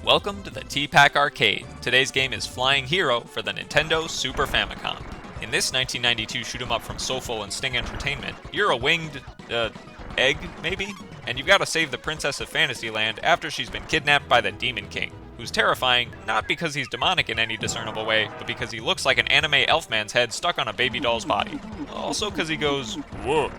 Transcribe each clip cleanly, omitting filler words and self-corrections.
Welcome to the T-Pac Arcade. Today's game is Flying Hero for the Nintendo Super Famicom. In this 1992 shoot-'em-up from Soulful and Sting Entertainment, you're a winged, egg, maybe? And you've got to save the Princess of Fantasyland after she's been kidnapped by the Demon King, who's terrifying, not because he's demonic in any discernible way, but because he looks like an anime elfman's head stuck on a baby doll's body. Also because he goes, "Whoa,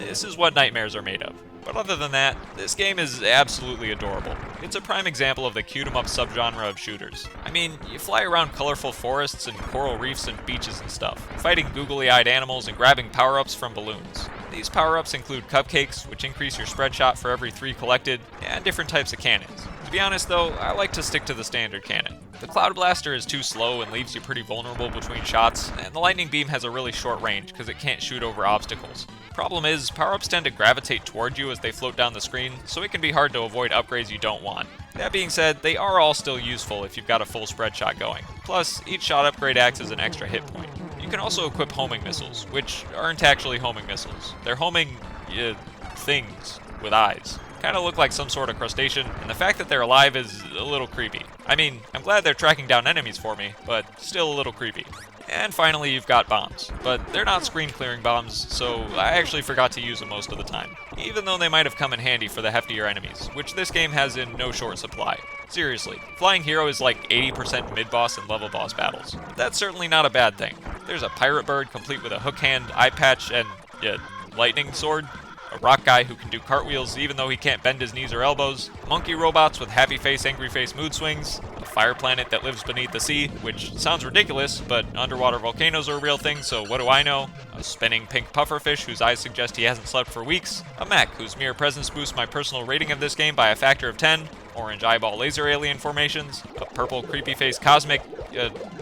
This is what nightmares are made of. But other than that, this game is absolutely adorable. It's a prime example of the cute-em-up subgenre of shooters. I mean, you fly around colorful forests and coral reefs and beaches and stuff, fighting googly-eyed animals and grabbing power-ups from balloons. These power-ups include cupcakes, which increase your spread shot for every 3 collected, and different types of cannons. To be honest though, I like to stick to the standard cannon. The Cloud Blaster is too slow and leaves you pretty vulnerable between shots, and the Lightning Beam has a really short range because it can't shoot over obstacles. Problem is, power-ups tend to gravitate toward you as they float down the screen, so it can be hard to avoid upgrades you don't want. That being said, they are all still useful if you've got a full spread shot going. Plus, each shot upgrade acts as an extra hit point. You can also equip homing missiles, which aren't actually homing missiles. They're homing, things with eyes. Kinda look like some sort of crustacean, and the fact that they're alive is a little creepy. I mean, I'm glad they're tracking down enemies for me, but still a little creepy. And finally, you've got bombs. But they're not screen-clearing bombs, so I actually forgot to use them most of the time. Even though they might have come in handy for the heftier enemies, which this game has in no short supply. Seriously, Flying Hero is like 80% mid-boss and level boss battles. That's certainly not a bad thing. There's a pirate bird complete with a hook hand, eye patch, and, lightning sword. A rock guy who can do cartwheels even though he can't bend his knees or elbows, monkey robots with happy face, angry face mood swings, a fire planet that lives beneath the sea, which sounds ridiculous, but underwater volcanoes are a real thing, so what do I know? A spinning pink pufferfish whose eyes suggest he hasn't slept for weeks, a mech whose mere presence boosts my personal rating of this game by a factor of 10, orange eyeball laser alien formations, a purple creepy face cosmic,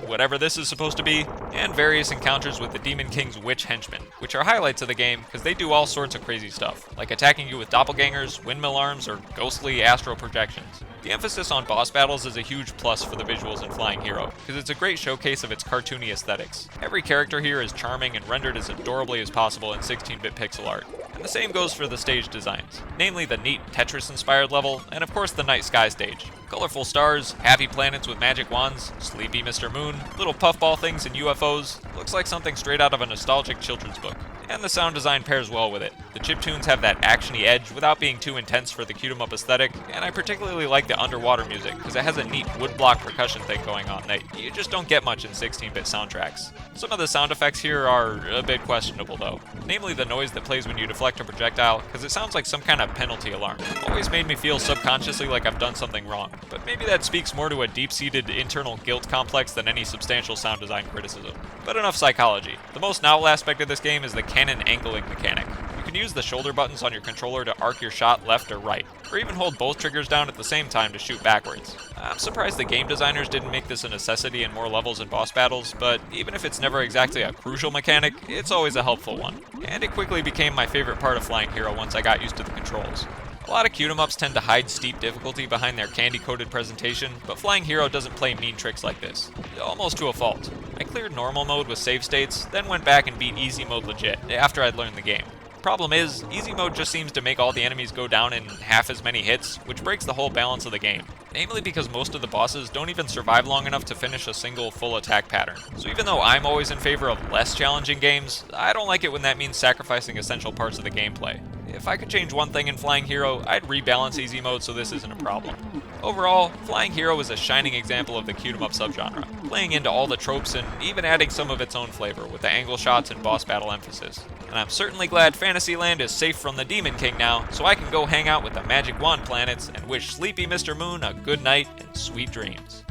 whatever this is supposed to be, and various encounters with the Demon King's witch henchmen, which are highlights of the game because they do all sorts of crazy stuff, like attacking you with doppelgangers, windmill arms, or ghostly astral projections. The emphasis on boss battles is a huge plus for the visuals in Flying Hero, because it's a great showcase of its cartoony aesthetics. Every character here is charming and rendered as adorably as possible in 16-bit pixel art. And the same goes for the stage designs, namely the neat Tetris-inspired level, and of course the night sky stage. Colorful stars, happy planets with magic wands, sleepy Mr. Moon, little puffball things and UFOs, looks like something straight out of a nostalgic children's book. And the sound design pairs well with it. The chiptunes have that actiony edge without being too intense for the cute-em-up aesthetic, and I particularly like the underwater music because it has a neat woodblock percussion thing going on that you just don't get much in 16-bit soundtracks. Some of the sound effects here are a bit questionable though, namely the noise that plays when you deflect a projectile, because it sounds like some kind of penalty alarm. Always made me feel subconsciously like I've done something wrong, but maybe that speaks more to a deep-seated internal guilt complex than any substantial sound design criticism. But enough psychology. The most novel aspect of this game is the cannon angling mechanic. You can use the shoulder buttons on your controller to arc your shot left or right, or even hold both triggers down at the same time to shoot backwards. I'm surprised the game designers didn't make this a necessity in more levels and boss battles, but even if it's never exactly a crucial mechanic, it's always a helpful one. And it quickly became my favorite part of Flying Hero once I got used to the controls. A lot of cute-em-ups tend to hide steep difficulty behind their candy-coated presentation, but Flying Hero doesn't play mean tricks like this. Almost to a fault. I cleared normal mode with save states, then went back and beat easy mode legit, after I'd learned the game. Problem is, easy mode just seems to make all the enemies go down in half as many hits, which breaks the whole balance of the game. Namely because most of the bosses don't even survive long enough to finish a single full attack pattern. So even though I'm always in favor of less challenging games, I don't like it when that means sacrificing essential parts of the gameplay. If I could change one thing in Flying Hero, I'd rebalance easy mode so this isn't a problem. Overall, Flying Hero is a shining example of the cute-em-up subgenre, playing into all the tropes and even adding some of its own flavor with the angle shots and boss battle emphasis. And I'm certainly glad Fantasyland is safe from the Demon King now, so I can go hang out with the Magic Wand planets and wish sleepy Mr. Moon a good night and sweet dreams.